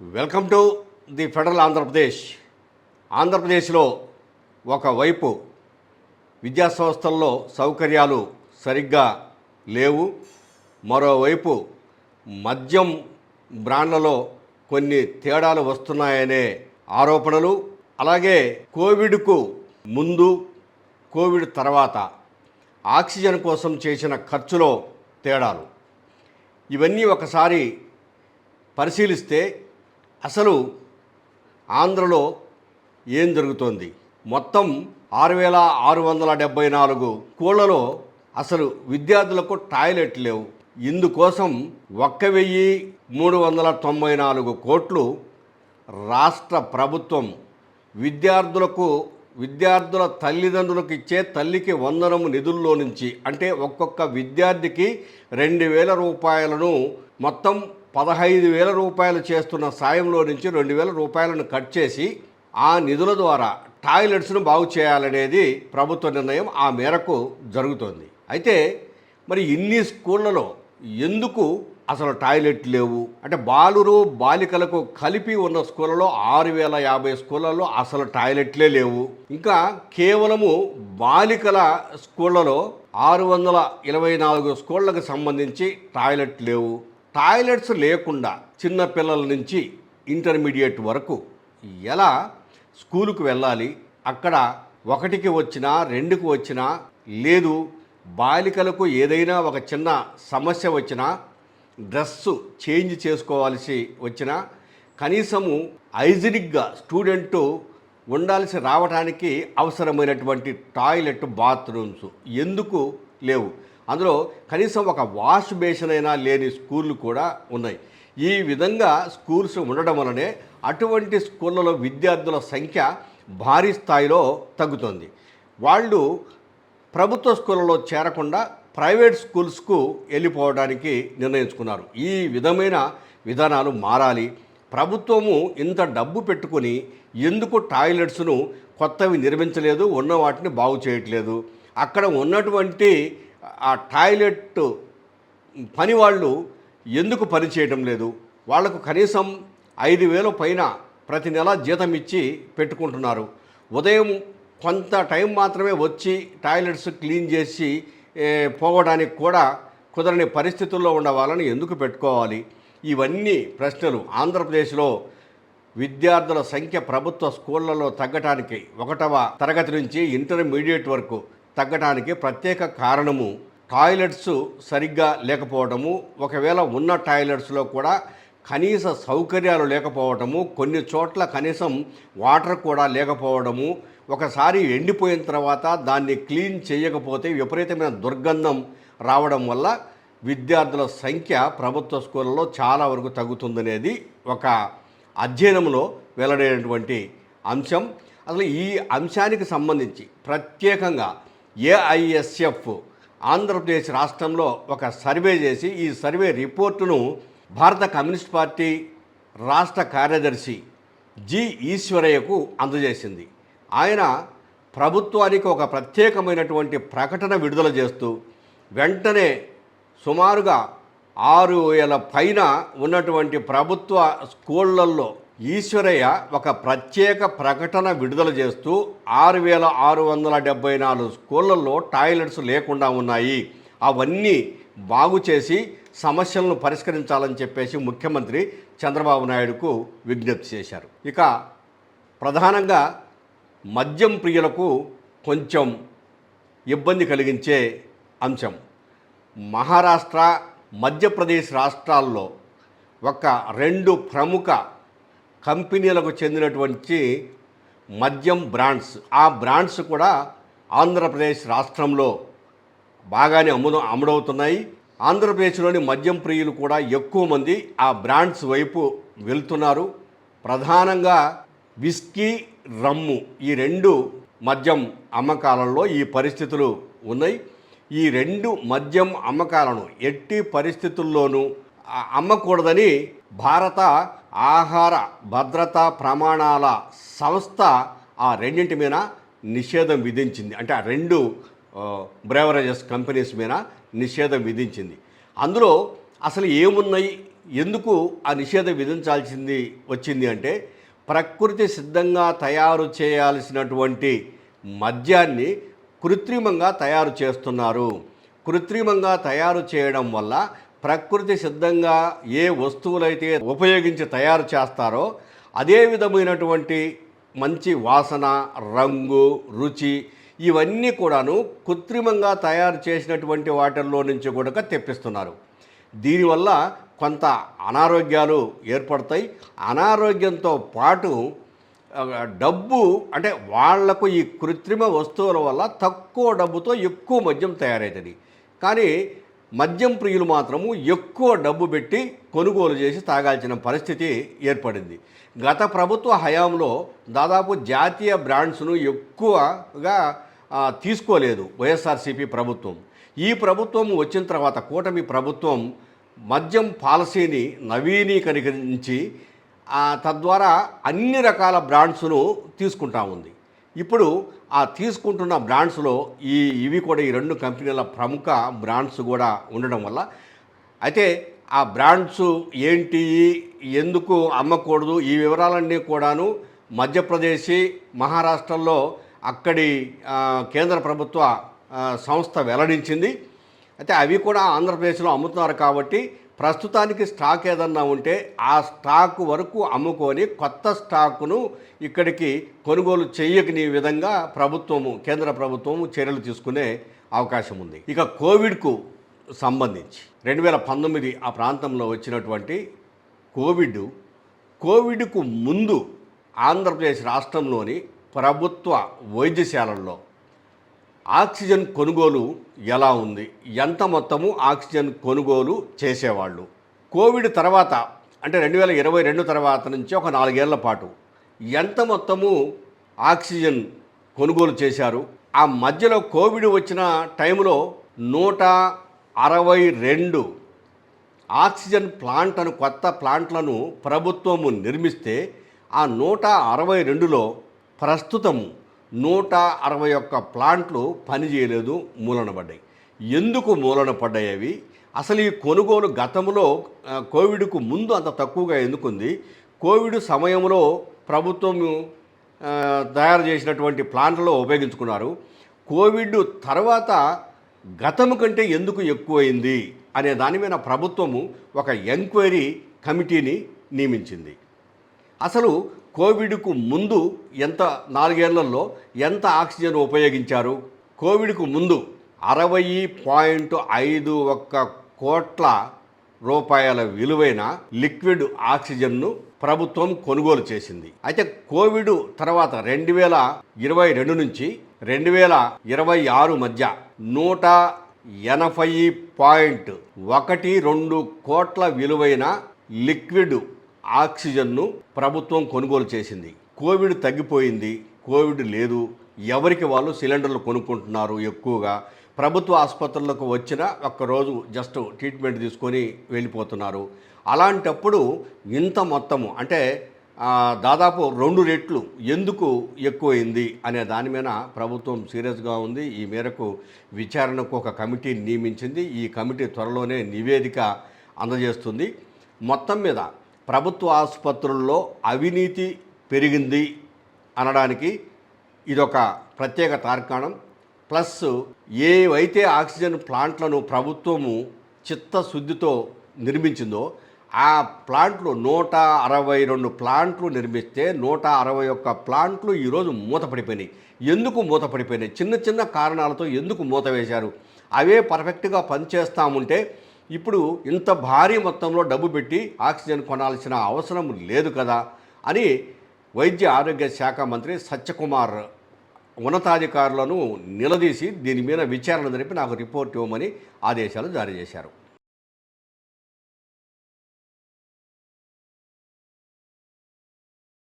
Welcome to the federal Andhra Pradesh. ఆంధ్రప్రదేశ్లో ఒకవైపు విద్యా సంస్థల్లో సౌకర్యాలు సరిగ్గా లేవు, మరోవైపు మద్యం బ్రాండ్లలో కొన్ని తేడాలు వస్తున్నాయనే ఆరోపణలు, అలాగే కోవిడ్కు ముందు కోవిడ్ తర్వాత ఆక్సిజన్ కోసం చేసిన ఖర్చులో తేడాలు, ఇవన్నీ ఒకసారి పరిశీలిస్తే అసలు ఆంధ్రలో ఏం జరుగుతోంది? మొత్తం 6,674 స్కూళ్లలో అసలు విద్యార్థులకు టాయిలెట్ లేవు. ఇందుకోసం 1,394 కోట్లు రాష్ట్ర ప్రభుత్వం విద్యార్థుల తల్లిదండ్రులకు ఇచ్చే తల్లికి వందనము నిధుల్లో నుంచి, అంటే ఒక్కొక్క విద్యార్థికి 2,000 రూపాయలను మొత్తం 15,000 రూపాయలు చేస్తున్న సాయంలో నుంచి 2,000 రూపాయలను కట్ చేసి ఆ నిధుల ద్వారా టాయిలెట్స్ను బాగు చేయాలనేది ప్రభుత్వ నిర్ణయం. ఆ మేరకు జరుగుతోంది. అయితే మరి ఇన్ని స్కూళ్ళలో ఎందుకు అసలు టాయిలెట్ లేవు? అంటే బాలికలకు కలిపి ఉన్న స్కూళ్ళలో 6,050 స్కూళ్ళల్లో అసలు టాయిలెట్లే లేవు. ఇంకా కేవలము బాలికల స్కూళ్ళలో 624 స్కూళ్ళకు సంబంధించి టాయిలెట్ లేవు. టాయిలెట్స్ లేకుండా చిన్నపిల్లల నుంచి ఇంటర్మీడియట్ వరకు ఎలా స్కూలుకు వెళ్ళాలి? అక్కడ 1కి వచ్చినా 2కి వచ్చినా లేదు, బాలికలకు ఏదైనా ఒక చిన్న సమస్య వచ్చినా, డ్రెస్సు చేంజ్ చేసుకోవాల్సి వచ్చినా, కనీసము హైజీనిక్గా స్టూడెంటు ఉండాల్సి రావడానికి అవసరమైనటువంటి టాయిలెట్ బాత్రూమ్స్ ఎందుకు లేవు? అందులో కనీసం ఒక వాష్ బేసిన్ అయినా లేని స్కూళ్ళు కూడా ఉన్నాయి. ఈ విధంగా స్కూల్స్ ఉండడం వలనే అటువంటి స్కూళ్ళలో విద్యార్థుల సంఖ్య భారీ స్థాయిలో తగ్గుతుంది. వాళ్ళు ప్రభుత్వ స్కూళ్ళలో చేరకుండా ప్రైవేట్ స్కూల్స్కు వెళ్ళిపోవడానికి నిర్ణయించుకున్నారు. ఈ విధమైన విధానాలు మారాలి. ప్రభుత్వము ఇంత డబ్బు పెట్టుకుని ఎందుకు టాయిలెట్స్ను కొత్తవి నిర్మించలేదు, ఉన్న వాటిని బాగు చేయట్లేదు? అక్కడ ఉన్నటువంటి ఆ టాయిలెట్ పని వాళ్ళు ఎందుకు పని చేయడం లేదు? వాళ్లకు కనీసం 5,000 పైన ప్రతి నెల జీతం ఇచ్చి పెట్టుకుంటున్నారు. ఉదయం కొంత టైం మాత్రమే వచ్చి టాయిలెట్స్ క్లీన్ చేసి పోవడానికి కూడా కుదరని పరిస్థితుల్లో ఉన్న వాళ్ళని ఎందుకు పెట్టుకోవాలి? ఇవన్నీ ప్రశ్నలు. ఆంధ్రప్రదేశ్లో విద్యార్థుల సంఖ్య ప్రభుత్వ స్కూళ్లలో తగ్గటానికి 1వ తరగతి నుంచి ఇంటర్మీడియట్ వరకు తగ్గటానికి ప్రత్యేక కారణము టాయిలెట్స్ సరిగ్గా లేకపోవడము, ఒకవేళ ఉన్న టాయిలెట్స్లో కూడా కనీస సౌకర్యాలు లేకపోవడము, కొన్ని చోట్ల కనీసం వాటర్ కూడా లేకపోవడము, ఒకసారి ఎండిపోయిన తర్వాత దాన్ని క్లీన్ చేయకపోతే విపరీతమైన దుర్గంధం రావడం వల్ల విద్యార్థుల సంఖ్య ప్రభుత్వ స్కూళ్ళలో చాలా వరకు తగ్గుతుందనేది ఒక అధ్యయనంలో వెల్లడైనటువంటి అంశం. అసలు ఈ అంశానికి సంబంధించి ప్రత్యేకంగా ఏఐఎస్ఎఫ్ ఆంధ్రప్రదేశ్ రాష్ట్రంలో ఒక సర్వే చేసి ఈ సర్వే రిపోర్టును భారత కమ్యూనిస్ట్ పార్టీ రాష్ట్ర కార్యదర్శి జి ఈశ్వరయ్యకు అందజేసింది. ఆయన ప్రభుత్వానికి ఒక ప్రత్యేకమైనటువంటి ప్రకటన విడుదల చేస్తూ వెంటనే సుమారుగా 6,000 పైన ఉన్నటువంటి ప్రభుత్వ స్కూళ్లలో ఈశ్వరయ్య ఒక ప్రత్యేక ప్రకటన విడుదల చేస్తూ 6,674 స్కూళ్లలో టాయిలెట్స్ లేకుండా ఉన్నాయి, అవన్నీ బాగు చేసి సమస్యలను పరిష్కరించాలని చెప్పేసి ముఖ్యమంత్రి చంద్రబాబు నాయుడుకు విజ్ఞప్తి చేశారు. ఇక ప్రధానంగా మద్యం ప్రియులకు కొంచెం ఇబ్బంది కలిగించే అంశం, మహారాష్ట్ర, మధ్యప్రదేశ్ రాష్ట్రాల్లో ఒక 2 ప్రముఖ కంపెనీలకు చెందినటువంటి మద్యం బ్రాండ్స్, ఆ బ్రాండ్స్ కూడా ఆంధ్రప్రదేశ్ రాష్ట్రంలో బాగానే అమ్ముడవుతున్నాయి. ఆంధ్రప్రదేశ్లోని మద్యం ప్రియులు కూడా ఎక్కువ మంది ఆ బ్రాండ్స్ వైపు వెళ్తున్నారు. ప్రధానంగా విస్కీ, రమ్ము, ఈ 2 మద్యం అమ్మకాలలో ఈ పరిస్థితులు ఉన్నాయి. ఈ 2 మద్యం అమ్మకాలను ఎట్టి పరిస్థితుల్లోనూ అమ్మకూడదని భారత ఆహార భద్రతా ప్రమాణాల సంస్థ ఆ రెండింటి మీద నిషేధం విధించింది. అంటే ఆ 2 బ్రేవరేజెస్ కంపెనీస్ మీద నిషేధం విధించింది. అందులో అసలు ఏమున్నాయి, ఎందుకు ఆ నిషేధం విధించాల్సింది వచ్చింది అంటే, ప్రకృతి సిద్ధంగా తయారు చేయాల్సినటువంటి మద్యాన్ని కృత్రిమంగా తయారు చేస్తున్నారు. కృత్రిమంగా తయారు చేయడం వల్ల ప్రకృతి సిద్ధంగా ఏ వస్తువులైతే ఉపయోగించి తయారు చేస్తారో అదే విధమైనటువంటి మంచి వాసన, రంగు, రుచి ఇవన్నీ కూడాను కృత్రిమంగా తయారు చేసినటువంటి వాటిల్లో నుంచి కూడా తెప్పిస్తున్నారు. దీనివల్ల కొంత అనారోగ్యాలు ఏర్పడతాయి. అనారోగ్యంతో పాటు డబ్బు అంటే వాళ్లకు ఈ కృత్రిమ వస్తువుల వల్ల తక్కువ డబ్బుతో ఎక్కువ మద్యం తయారవుతుంది. కానీ మద్యం ప్రియులు మాత్రము ఎక్కువ డబ్బు పెట్టి కొనుగోలు చేసి తాగాల్సిన పరిస్థితి ఏర్పడింది. గత ప్రభుత్వ హయాంలో దాదాపు జాతీయ బ్రాండ్స్ను ఎక్కువగా తీసుకోలేదు వైఎస్ఆర్సీపీ ప్రభుత్వం. ఈ ప్రభుత్వం వచ్చిన తర్వాత కూటమి ప్రభుత్వం మద్యం పాలసీని నవీకరించి తద్వారా అన్ని రకాల బ్రాండ్స్ను తీసుకుంటా ఉంది. ఇప్పుడు ఆ తీసుకుంటున్న బ్రాండ్స్లో ఇవి కూడా ఈ రెండు కంపెనీల ప్రముఖ బ్రాండ్స్ కూడా ఉండడం వల్ల అయితే ఆ బ్రాండ్స్ ఏంటి, ఎందుకు అమ్మకూడదు, ఈ వివరాలన్నీ కూడాను మధ్యప్రదేశ్, మహారాష్ట్రలో అక్కడి కేంద్ర ప్రభుత్వ సంస్థ వెల్లడించింది. అయితే అవి కూడా ఆంధ్రప్రదేశ్లో అమ్ముతున్నారు కాబట్టి ప్రస్తుతానికి స్టాక్ ఏదన్నా ఉంటే ఆ స్టాక్ వరకు అమ్ముకొని కొత్త స్టాకును ఇక్కడికి కొనుగోలు చేయకని విధంగా కేంద్ర ప్రభుత్వము చర్యలు తీసుకునే అవకాశం ఉంది. ఇక కోవిడ్కు సంబంధించి 2019 ఆ ప్రాంతంలో వచ్చినటువంటి కోవిడ్కు ముందు ఆంధ్రప్రదేశ్ రాష్ట్రంలోని ప్రభుత్వ వైద్యశాలల్లో ఆక్సిజన్ కొనుగోలు ఎలా ఉంది, ఎంత మొత్తము ఆక్సిజన్ కొనుగోలు చేసేవాళ్ళు, కోవిడ్ తర్వాత అంటే 2022 తర్వాత నుంచి ఒక 4 ఏళ్ల పాటు ఎంత మొత్తము ఆక్సిజన్ కొనుగోలు చేశారు. ఆ మధ్యలో కోవిడ్ వచ్చిన టైంలో 162 ఆక్సిజన్ కొత్త ప్లాంట్లను ప్రభుత్వము నిర్మిస్తే ఆ 162లో ప్రస్తుతము 161 ప్లాంట్లు పనిచేయలేదు, మూలన పడ్డాయి. ఎందుకు మూలన పడ్డాయి అవి? అసలు ఈ కొనుగోలు గతంలో కోవిడ్కు ముందు అంత తక్కువగా ఎందుకుంది? కోవిడ్ సమయంలో ప్రభుత్వం తయారు చేసినటువంటి ప్లాంట్లలో ఉపయోగించుకున్నారు. కోవిడ్ తర్వాత గతం కంటే ఎందుకు ఎక్కువైంది అనే దాని మీద ప్రభుత్వము ఒక ఎంక్వైరీ కమిటీని నియమించింది. అసలు కోవిడ్కు ముందు 4 ఏళ్లలో ఎంత ఆక్సిజన్ ఉపయోగించారు? కోవిడ్కు ముందు 60.51 కోట్ల రూపాయల విలువైన లిక్విడ్ ఆక్సిజన్ను ప్రభుత్వం కొనుగోలు చేసింది. అయితే కోవిడ్ తర్వాత 2022 నుంచి 2026 మధ్య 180.12 కోట్ల విలువైన లిక్విడ్ ఆక్సిజన్ను ప్రభుత్వం కొనుగోలు చేసింది. కోవిడ్ తగ్గిపోయింది, కోవిడ్ లేదు, ఎవరికి వాళ్ళు సిలిండర్లు కొనుక్కుంటున్నారు. ఎక్కువగా ప్రభుత్వ ఆసుపత్రులకు వచ్చిన ఒక్కరోజు జస్ట్ ట్రీట్మెంట్ తీసుకొని వెళ్ళిపోతున్నారు. అలాంటప్పుడు ఇంత మొత్తము అంటే దాదాపు 2 రెట్లు ఎందుకు ఎక్కువైంది అనే దాని మీద ప్రభుత్వం సీరియస్గా ఉంది. ఈ మేరకు విచారణకు ఒక కమిటీని నియమించింది. ఈ కమిటీ త్వరలోనే నివేదిక అందజేస్తుంది. మొత్తం మీద ప్రభుత్వ ఆసుపత్రుల్లో అవినీతి పెరిగింది అనడానికి ఇదొక ప్రత్యేక తార్కాణం. ప్లస్ ఏవైతే ఆక్సిజన్ ప్లాంట్లను ప్రభుత్వము చిత్తశుద్ధితో నిర్మించిందో ఆ ప్లాంట్లు 162 ప్లాంట్లు నిర్మిస్తే 161 ప్లాంట్లు ఈరోజు మూతపడిపోయినాయి. ఎందుకు మూతపడిపోయినాయి? చిన్న చిన్న కారణాలతో ఎందుకు మూత వేశారు? అవే పర్ఫెక్ట్గా పనిచేస్తాముంటే ఇప్పుడు ఇంత భారీ మొత్తంలో డబ్బు పెట్టి ఆక్సిజన్ కొనాల్సిన అవసరం లేదు కదా అని వైద్య ఆరోగ్య శాఖ మంత్రి సత్యకుమార్ ఉన్నతాధికారులను నిలదీసి దీని మీద విచారణ జరిపి నాకు రిపోర్ట్ ఇవ్వమని ఆదేశాలు జారీ చేశారు.